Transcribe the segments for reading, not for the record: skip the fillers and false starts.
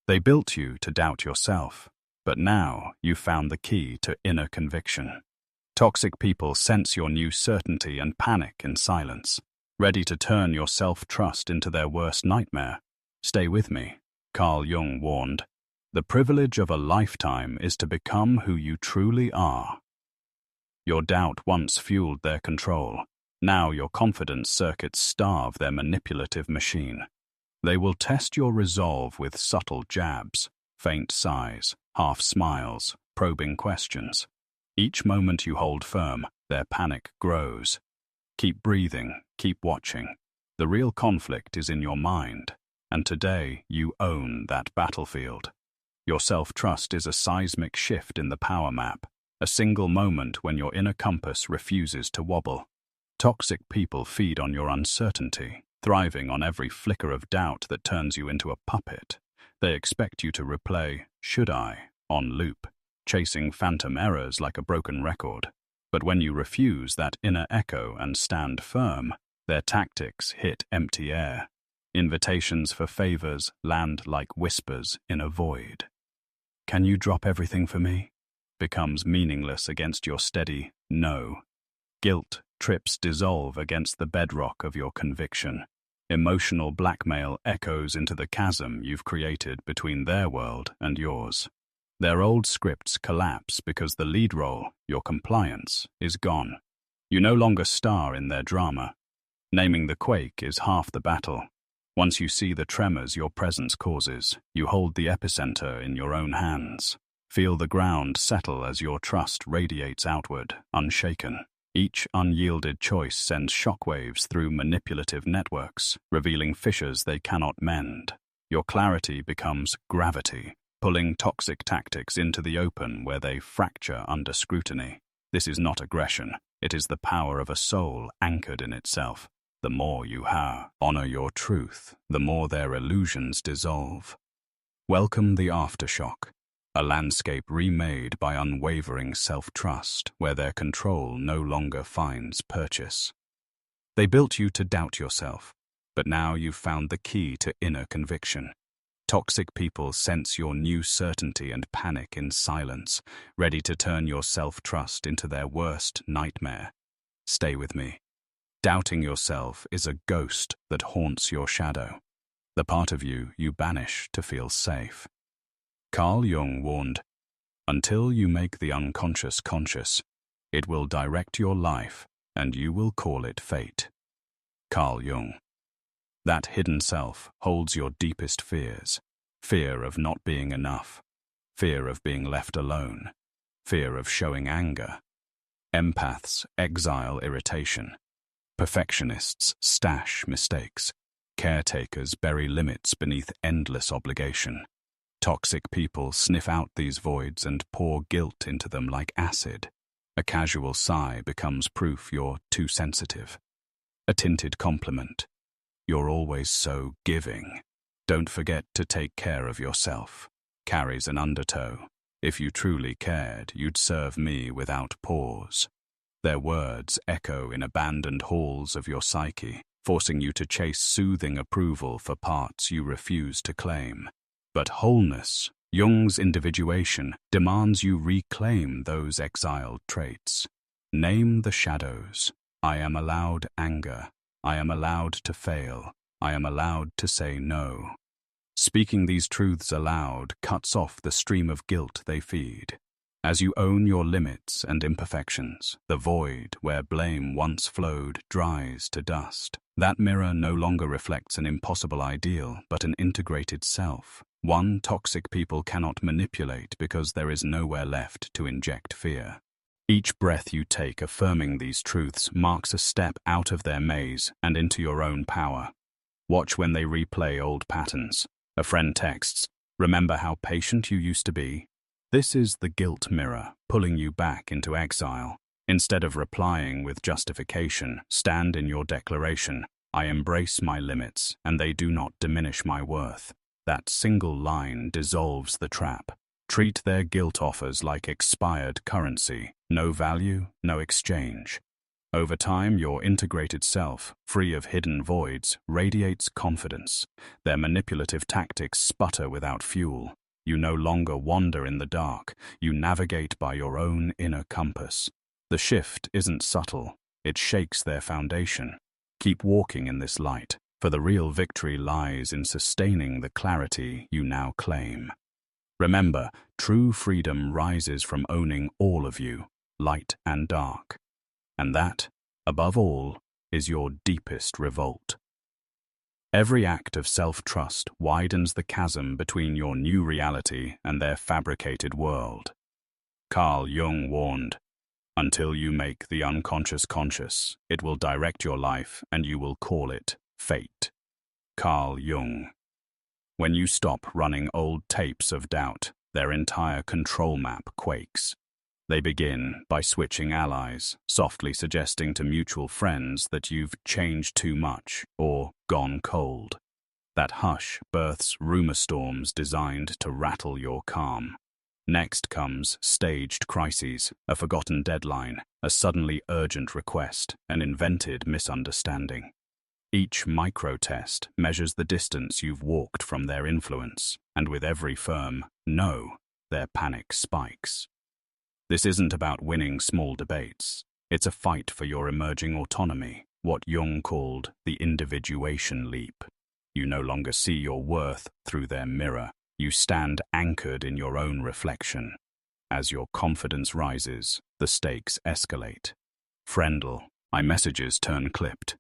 They built you to doubt yourself, but now you've found the key to inner conviction. Toxic people sense your new certainty and panic in silence, ready to turn your self-trust into their worst nightmare. Stay with me, Carl Jung warned. The privilege of a lifetime is to become who you truly are. Your doubt once fueled their control. Now your confidence circuits starve their manipulative machine. They will test your resolve with subtle jabs, faint sighs, half smiles, probing questions. Each moment you hold firm, their panic grows. Keep breathing, keep watching. The real conflict is in your mind, and today you own that battlefield. Your self-trust is a seismic shift in the power map, a single moment when your inner compass refuses to wobble. Toxic people feed on your uncertainty, thriving on every flicker of doubt that turns you into a puppet. They expect you to replay "should I" on loop, chasing phantom errors like a broken record. But when you refuse that inner echo and stand firm, their tactics hit empty air. Invitations for favors land like whispers in a void. "Can you drop everything for me?" becomes meaningless against your steady "no." Guilt trips dissolve against the bedrock of your conviction. Emotional blackmail echoes into the chasm you've created between their world and yours. Their old scripts collapse because the lead role, your compliance, is gone. You no longer star in their drama. Naming the quake is half the battle. Once you see the tremors your presence causes, you hold the epicenter in your own hands. Feel the ground settle as your trust radiates outward, unshaken. Each unyielded choice sends shockwaves through manipulative networks, revealing fissures they cannot mend. Your clarity becomes gravity, pulling toxic tactics into the open where they fracture under scrutiny. This is not aggression. It is the power of a soul anchored in itself. The more you honor your truth, the more their illusions dissolve. Welcome the aftershock, a landscape remade by unwavering self-trust where their control no longer finds purchase. They built you to doubt yourself, but now you've found the key to inner conviction. Toxic people sense your new certainty and panic in silence, ready to turn your self-trust into their worst nightmare. Stay with me. Doubting yourself is a ghost that haunts your shadow, the part of you you banish to feel safe. Carl Jung warned, "Until you make the unconscious conscious, it will direct your life and you will call it fate." Carl Jung. That hidden self holds your deepest fears. Fear of not being enough. Fear of being left alone. Fear of showing anger. Empaths exile irritation. Perfectionists stash mistakes. Caretakers bury limits beneath endless obligation. Toxic people sniff out these voids and pour guilt into them like acid. A casual sigh becomes proof you're too sensitive. A tinted compliment. "You're always so giving. Don't forget to take care of yourself," carries an undertow. "If you truly cared, you'd serve me without pause." Their words echo in abandoned halls of your psyche, forcing you to chase soothing approval for parts you refuse to claim. But wholeness, Jung's individuation, demands you reclaim those exiled traits. Name the shadows. I am allowed anger. I am allowed to fail. I am allowed to say no. Speaking these truths aloud cuts off the stream of guilt they feed. As you own your limits and imperfections, the void where blame once flowed dries to dust. That mirror no longer reflects an impossible ideal, but an integrated self. One toxic people cannot manipulate because there is nowhere left to inject fear. Each breath you take affirming these truths marks a step out of their maze and into your own power. Watch when they replay old patterns. A friend texts, "Remember how patient you used to be?" This is the guilt mirror, pulling you back into exile. Instead of replying with justification, stand in your declaration, "I embrace my limits, and they do not diminish my worth." That single line dissolves the trap. Treat their guilt offers like expired currency. No value, no exchange. Over time, your integrated self, free of hidden voids, radiates confidence. Their manipulative tactics sputter without fuel. You no longer wander in the dark. You navigate by your own inner compass. The shift isn't subtle. It shakes their foundation. Keep walking in this light, for the real victory lies in sustaining the clarity you now claim. Remember, true freedom rises from owning all of you, light and dark. And that, above all, is your deepest revolt. Every act of self-trust widens the chasm between your new reality and their fabricated world. Carl Jung warned, "Until you make the unconscious conscious, it will direct your life and you will call it fate." Carl Jung. When you stop running old tapes of doubt, their entire control map quakes. They begin by switching allies, softly suggesting to mutual friends that you've changed too much or gone cold. That hush births rumor storms designed to rattle your calm. Next comes staged crises, a forgotten deadline, a suddenly urgent request, an invented misunderstanding. Each micro-test measures the distance you've walked from their influence, and with every firm no, their panic spikes. This isn't about winning small debates. It's a fight for your emerging autonomy, what Jung called the individuation leap. You no longer see your worth through their mirror. You stand anchored in your own reflection. As your confidence rises, the stakes escalate. Friendle, iMessages turn clipped.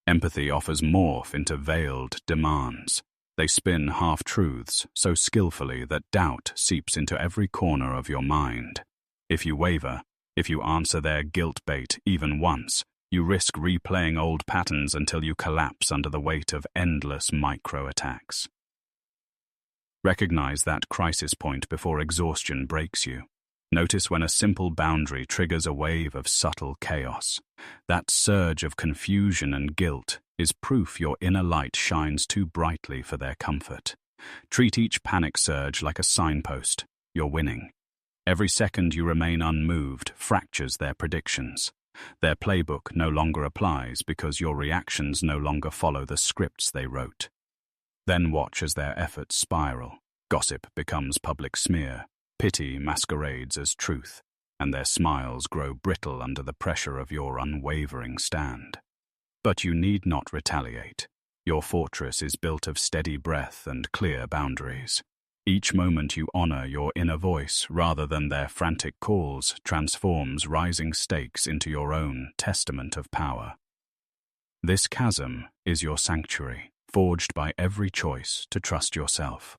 Empathy offers morph into veiled demands. They spin half-truths so skillfully that doubt seeps into every corner of your mind. If you waver, if you answer their guilt bait even once, you risk replaying old patterns until you collapse under the weight of endless micro-attacks. Recognize that crisis point before exhaustion breaks you. Notice when a simple boundary triggers a wave of subtle chaos. That surge of confusion and guilt is proof your inner light shines too brightly for their comfort. Treat each panic surge like a signpost. You're winning. Every second you remain unmoved fractures their predictions. Their playbook no longer applies because your reactions no longer follow the scripts they wrote. Then watch as their efforts spiral. Gossip becomes public smear. Pity masquerades as truth, and their smiles grow brittle under the pressure of your unwavering stand. But you need not retaliate. Your fortress is built of steady breath and clear boundaries. Each moment you honor your inner voice rather than their frantic calls transforms rising stakes into your own testament of power. This chasm is your sanctuary, forged by every choice to trust yourself.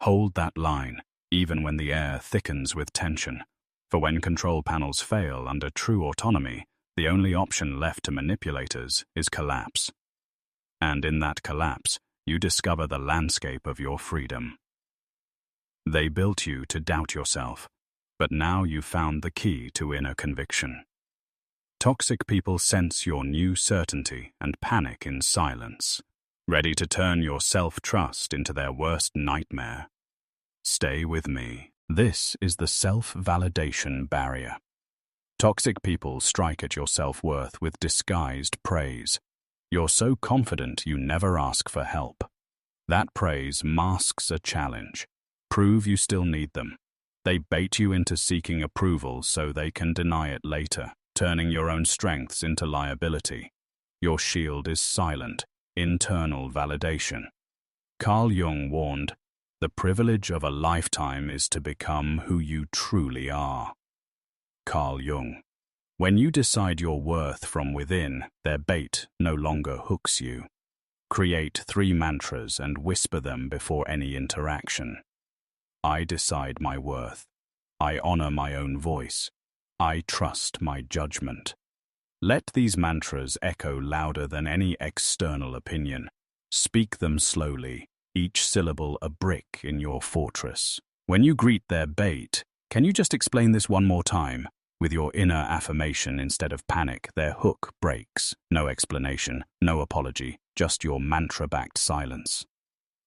Hold that line, even when the air thickens with tension. For when control panels fail under true autonomy, the only option left to manipulators is collapse. And in that collapse, you discover the landscape of your freedom. They built you to doubt yourself, but now you've found the key to inner conviction. Toxic people sense your new certainty and panic in silence, ready to turn your self-trust into their worst nightmare. Stay with me. This is the self-validation barrier. Toxic people strike at your self-worth with disguised praise. You're so confident you never ask for help. That praise masks a challenge. Prove you still need them. They bait you into seeking approval so they can deny it later, turning your own strengths into liability. Your shield is silent, internal validation. Carl Jung warned, "The privilege of a lifetime is to become who you truly are." Carl Jung. When you decide your worth from within, their bait no longer hooks you. Create 3 mantras and whisper them before any interaction. I decide my worth. I honor my own voice. I trust my judgment. Let these mantras echo louder than any external opinion. Speak them slowly, each syllable a brick in your fortress. When you greet their bait, can you just explain this one more time? With your inner affirmation instead of panic, their hook breaks. No explanation, no apology, just your mantra-backed silence.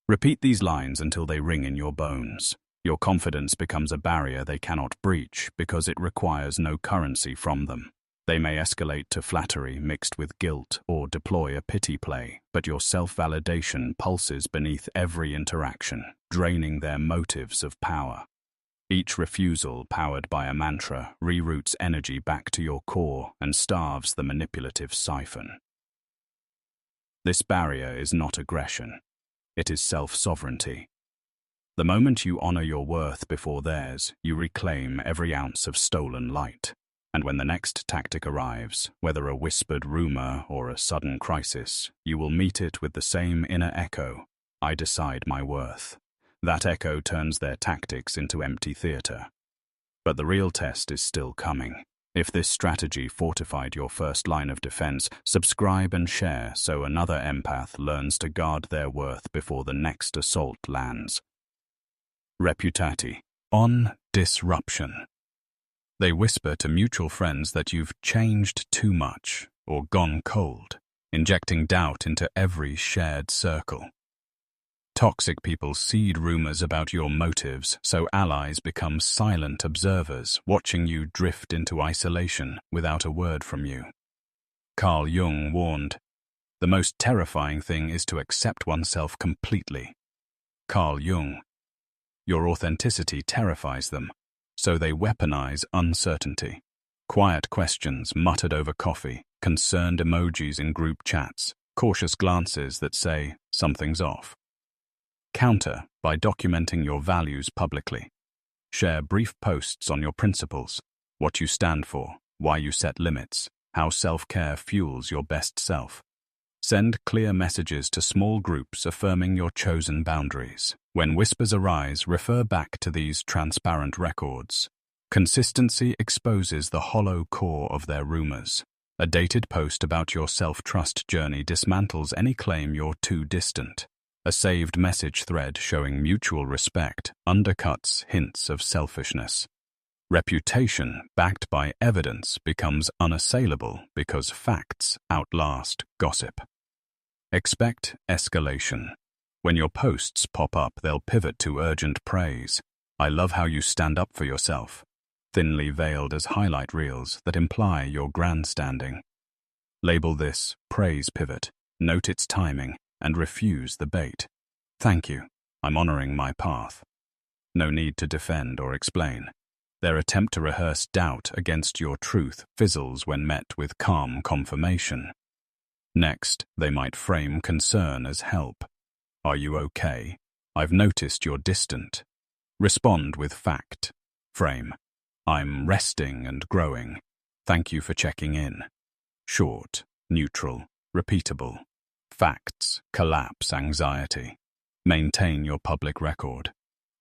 Repeat these lines until they ring in your bones. Your confidence becomes a barrier they cannot breach because it requires no currency from them. They may escalate to flattery mixed with guilt or deploy a pity play, but your self-validation pulses beneath every interaction, draining their motives of power. Each refusal, powered by a mantra, reroutes energy back to your core and starves the manipulative siphon. This barrier is not aggression. It is self-sovereignty. The moment you honor your worth before theirs, you reclaim every ounce of stolen light. And when the next tactic arrives, whether a whispered rumor or a sudden crisis, you will meet it with the same inner echo: I decide my worth. That echo turns their tactics into empty theater. But the real test is still coming. If this strategy fortified your first line of defense, subscribe and share so another empath learns to guard their worth before the next assault lands. Reputati. On disruption. They whisper to mutual friends that you've changed too much or gone cold, injecting doubt into every shared circle. Toxic people seed rumors about your motives, so allies become silent observers, watching you drift into isolation without a word from you. Carl Jung warned, "The most terrifying thing is to accept oneself completely." Carl Jung. Your authenticity terrifies them, so they weaponize uncertainty. Quiet questions muttered over coffee, concerned emojis in group chats, cautious glances that say something's off. Counter by documenting your values publicly. Share brief posts on your principles, what you stand for, why you set limits, how self-care fuels your best self. Send clear messages to small groups affirming your chosen boundaries. When whispers arise, refer back to these transparent records. Consistency exposes the hollow core of their rumors. A dated post about your self-trust journey dismantles any claim you're too distant. A saved message thread showing mutual respect undercuts hints of selfishness. Reputation, backed by evidence, becomes unassailable because facts outlast gossip. Expect escalation. When your posts pop up, they'll pivot to urgent praise. I love how you stand up for yourself, thinly veiled as highlight reels that imply your grandstanding. Label this praise pivot, note its timing, and refuse the bait. Thank you, I'm honoring my path. No need to defend or explain. Their attempt to rehearse doubt against your truth fizzles when met with calm confirmation. Next, they might frame concern as help. Are you okay? I've noticed you're distant. Respond with fact. Frame. I'm resting and growing. Thank you for checking in. Short, neutral, repeatable. Facts collapse anxiety. Maintain your public record.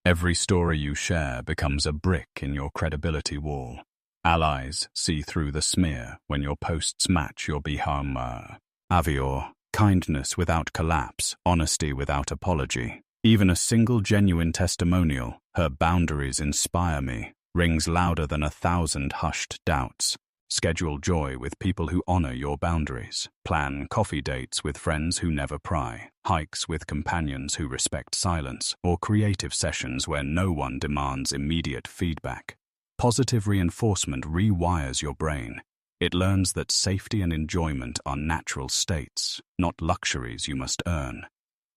Every story you share becomes a brick in your credibility wall. Allies see through the smear when your posts match your behavior. Avior, kindness without collapse, honesty without apology. Even a single genuine testimonial, her boundaries inspire me, rings louder than 1,000 hushed doubts. Schedule joy with people who honor your boundaries. Plan coffee dates with friends who never pry, hikes with companions who respect silence, or creative sessions where no one demands immediate feedback. Positive reinforcement rewires your brain. It learns that safety and enjoyment are natural states, not luxuries you must earn.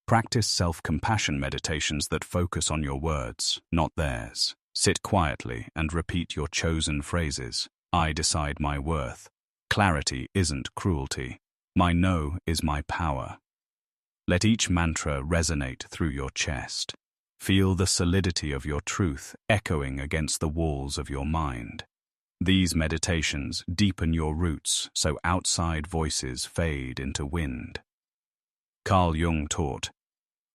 Practice self-compassion meditations that focus on your words, not theirs. Sit quietly and repeat your chosen phrases. I decide my worth. Clarity isn't cruelty. My no is my power. Let each mantra resonate through your chest. Feel the solidity of your truth echoing against the walls of your mind. These meditations deepen your roots so outside voices fade into wind. Carl Jung taught,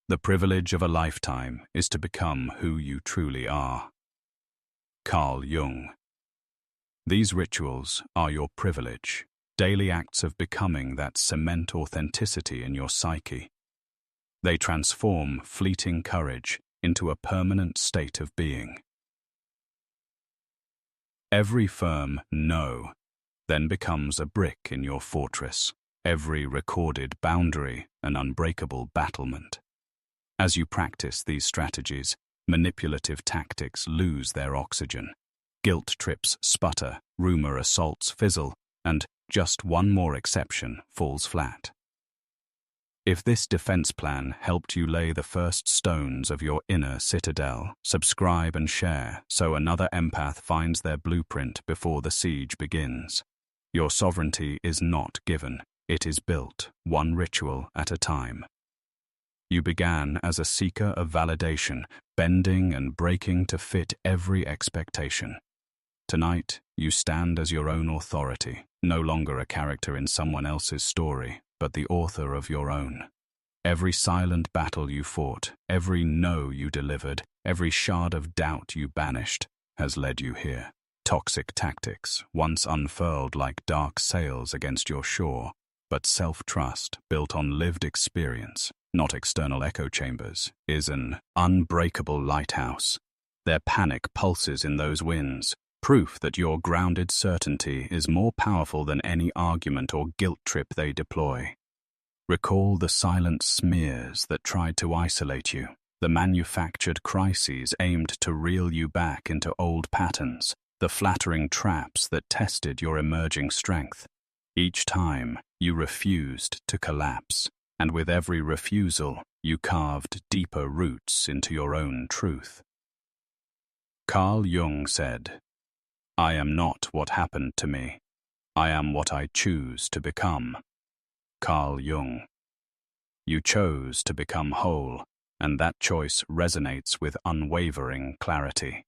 "The privilege of a lifetime is to become who you truly are." Carl Jung. These rituals are your privilege, daily acts of becoming that cement authenticity in your psyche. They transform fleeting courage into a permanent state of being. Every firm no then becomes a brick in your fortress, every recorded boundary an unbreakable battlement. As you practice these strategies, manipulative tactics lose their oxygen. Guilt trips sputter, rumor assaults fizzle, and just one more exception falls flat. If this defense plan helped you lay the first stones of your inner citadel, subscribe and share so another empath finds their blueprint before the siege begins. Your sovereignty is not given, it is built, one ritual at a time. You began as a seeker of validation, bending and breaking to fit every expectation. Tonight, you stand as your own authority, no longer a character in someone else's story, but the author of your own. Every silent battle you fought, every no you delivered, every shard of doubt you banished, has led you here. Toxic tactics, once unfurled like dark sails against your shore, but self-trust built on lived experience, not external echo chambers, is an unbreakable lighthouse. Their panic pulses in those winds, proof that your grounded certainty is more powerful than any argument or guilt trip they deploy. Recall the silent smears that tried to isolate you, the manufactured crises aimed to reel you back into old patterns, the flattering traps that tested your emerging strength. Each time, you refused to collapse, and with every refusal, you carved deeper roots into your own truth. Carl Jung said, "I am not what happened to me. I am what I choose to become." Carl Jung. You chose to become whole, and that choice resonates with unwavering clarity.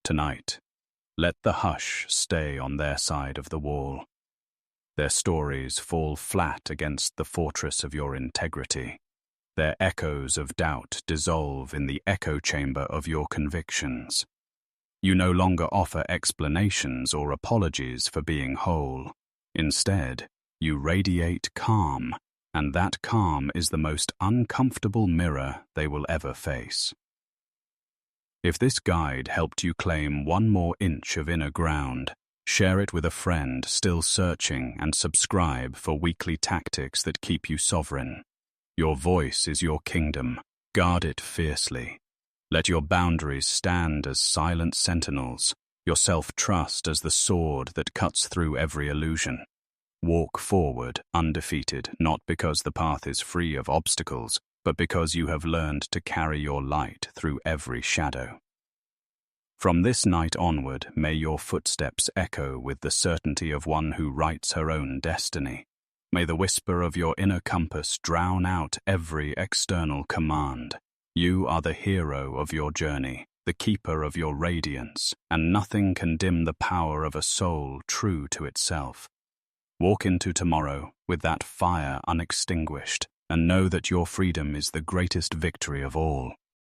Tonight, let the hush stay on their side of the wall. Their stories fall flat against the fortress of your integrity. Their echoes of doubt dissolve in the echo chamber of your convictions. You no longer offer explanations or apologies for being whole. Instead, you radiate calm, and that calm is the most uncomfortable mirror they will ever face. If this guide helped you claim one more inch of inner ground, share it with a friend still searching and subscribe for weekly tactics that keep you sovereign. Your voice is your kingdom. Guard it fiercely. Let your boundaries stand as silent sentinels, your self-trust as the sword that cuts through every illusion. Walk forward undefeated, not because the path is free of obstacles, but because you have learned to carry your light through every shadow. From this night onward, may your footsteps echo with the certainty of one who writes her own destiny. May the whisper of your inner compass drown out every external command. You are the hero of your journey, the keeper of your radiance, and nothing can dim the power of a soul true to itself. Walk into tomorrow with that fire unextinguished, and know that your freedom is the greatest victory of all.